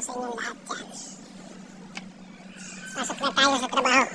sa inyong lahat dyan. Pasok na tayo sa trabaho.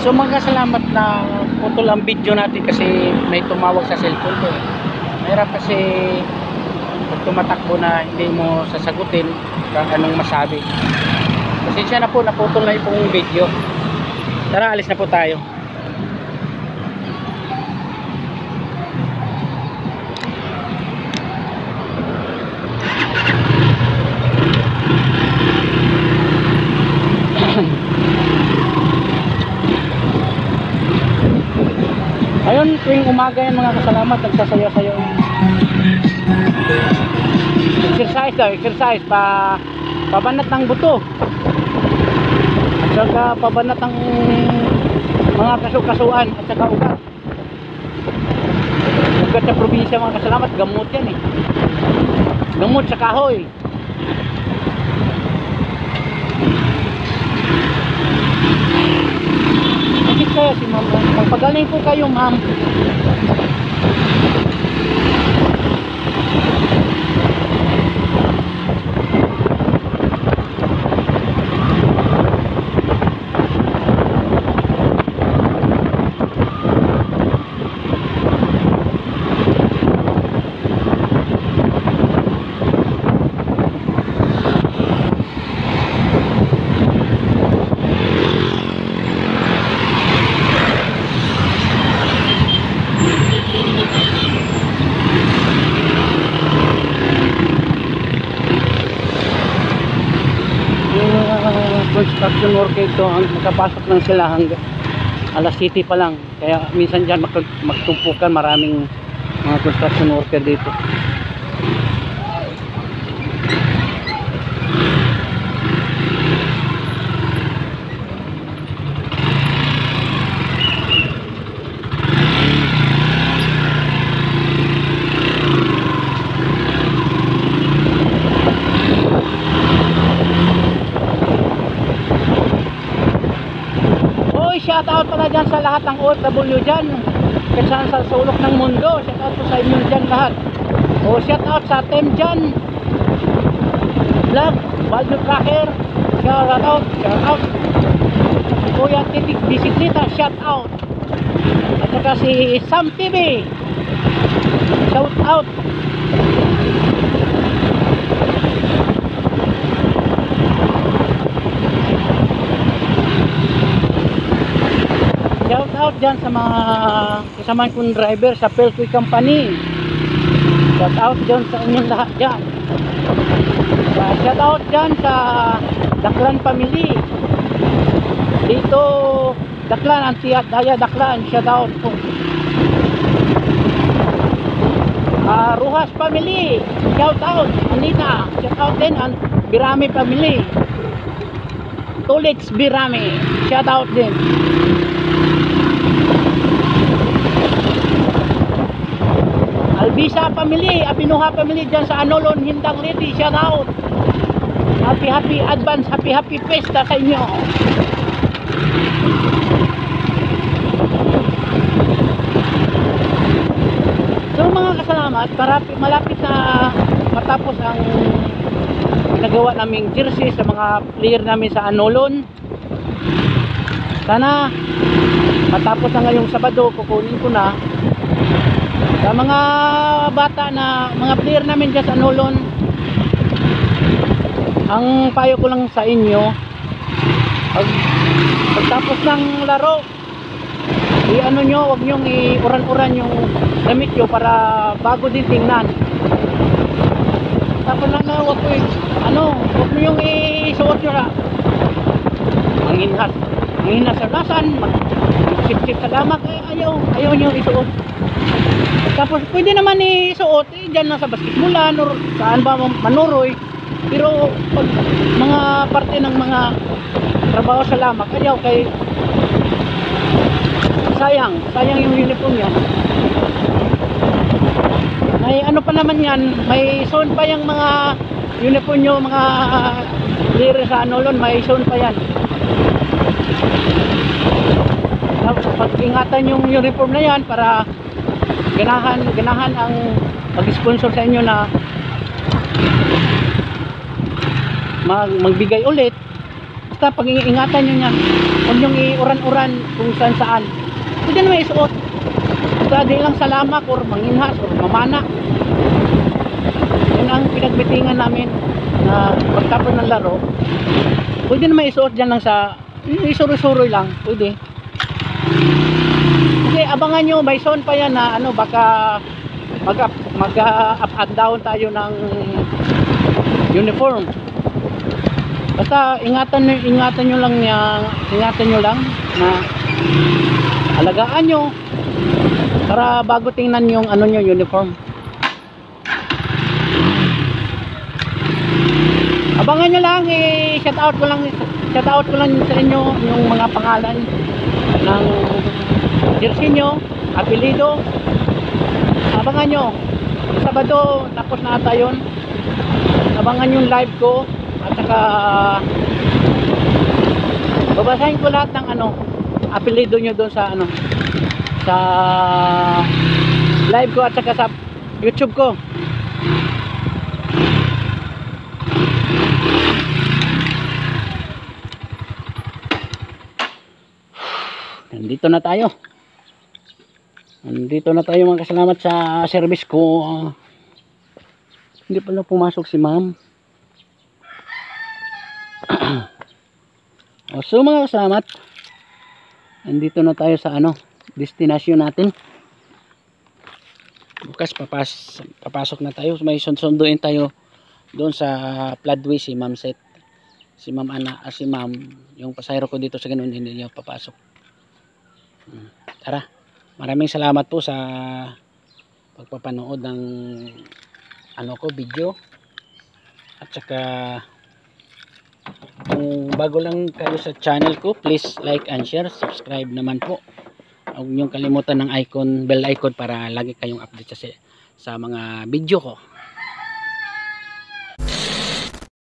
So magkasalamat na putol ang video natin kasi may tumawag sa cellphone ko. Mahirap kasi pag tumatakbo na hindi mo sasagutin kung anong masabi. Pasensya na po, naputol na yung video. Tara, alis na po tayo. Ayun, tuwing umaga yan mga kasalamat, nagsasayaw-sayaw. Exercise daw, exercise pabanat ng buto. At saka pabanat ng mga kasukasuan at saka ugat. Ugat sa probinsya mga kasalamat, gamot yan eh. Gamot sa kahoy. Bakit kaya si ma'am? Magpagaling po kayo, ma'am. Construction worker ito, ang makapasok lang sila hanggang alas 7 pa lang, kaya minsan dyan magtumpukan, maraming mga construction worker dito. Shout out pala dyan sa lahat ng OFW dyan, kung saan sa sulok ng mundo. Shout out po sa inyo dyan lahat. O shout out sa team dyan vlog, value tracker, shout out Kuya Titik Bisikleta, shout out. At saka si Sam TV, shout out. Shout out dyan sa mga kasama kong driver sa Peltoy Company. Shout out dyan sa inyong lahat dyan. Shout out dyan sa Daklan Family. Dito Daklan, Antiat Daya Daklan, shout out po. Ruhas Family, shout out. Anita, shout out din ang Birami Family. Tulits Birami, shout out din. Albisa Family, Abinuha Family dyan sa Anolon, Hindang Ready, shout out. Happy advance, happy festa sa inyo. So mga kasalamat, malapit na matapos ang nagawa naming jersey sa mga player namin sa Anolon. Sana matapos na ngayong Sabado, kukunin ko na sa mga bata na mga player namin dyan sa Anolon. Ang payo ko lang sa inyo, pagtapos ng laro, i-ano nyo, huwag nyo i-uran-uran yung damit nyo para bago din tingnan. Tapos na huwag nyo yung isuot nyo na manghinhas sa lasan, magsip-sip sa damak, ayaw nyo isuot. Tapos pwede naman isuot dyan lang sa basketbolan or saan ba manuroy. Pero pag mga parte ng mga trabaho sa lamak, ayaw kay sayang yung uniform yan. May ano pa naman yan, may zone pa yung mga uniform nyo, mga player sa Anolon, may zone pa yan. Pag-ingatan yung uniform na yan para ganahan ang mag-sponsor sa inyo na magbigay ulit. Basta pag-iingatan nyo yan, huwag nyo i-uran-uran kung saan pwede naman isuot. Basta di lang sa lamak or manginhas or mamana. Yan ang pinagbitingan namin na pagtapos ng laro, pwede naman isuot dyan lang sa isuroy-suroy lang, pwede. Kasi abangan nyo, may zone pa yan na baka mag-up and down tayo ng uniform. Basta ingatan nyo lang na alagaan nyo para bago tingnan yung nyo uniform. Abangan nyo lang, shout out ko lang sa inyo yung mga pangalan ng jersey nyo, apelido. Abangan nyo Sabado, tapos na ata yun. abangan yung live ko at saka babasahin ko lahat ng ano apelyido nyo doon sa ano sa live ko at saka sa YouTube ko. Nandito na tayo. Nandito na tayo, mga kasalamat sa service ko. Hindi pala pumasok si ma'am. So mga kasalamat, nandito na tayo sa ano, destination natin. Bukas papasok na tayo. May sunduin tayo doon sa floodway si Ma'am Set. Si Ma'am Ana, si Ma'am, yung pasahero ko dito sa ganun, hindi niya papasok. Tara. Maraming salamat po sa pagpapanood ng ano ko video. At saka kung bago lang kayo sa channel ko, please like and share, subscribe naman po. Huwag niyong kalimutan ng icon, bell icon para lagi kayong update sa mga video ko.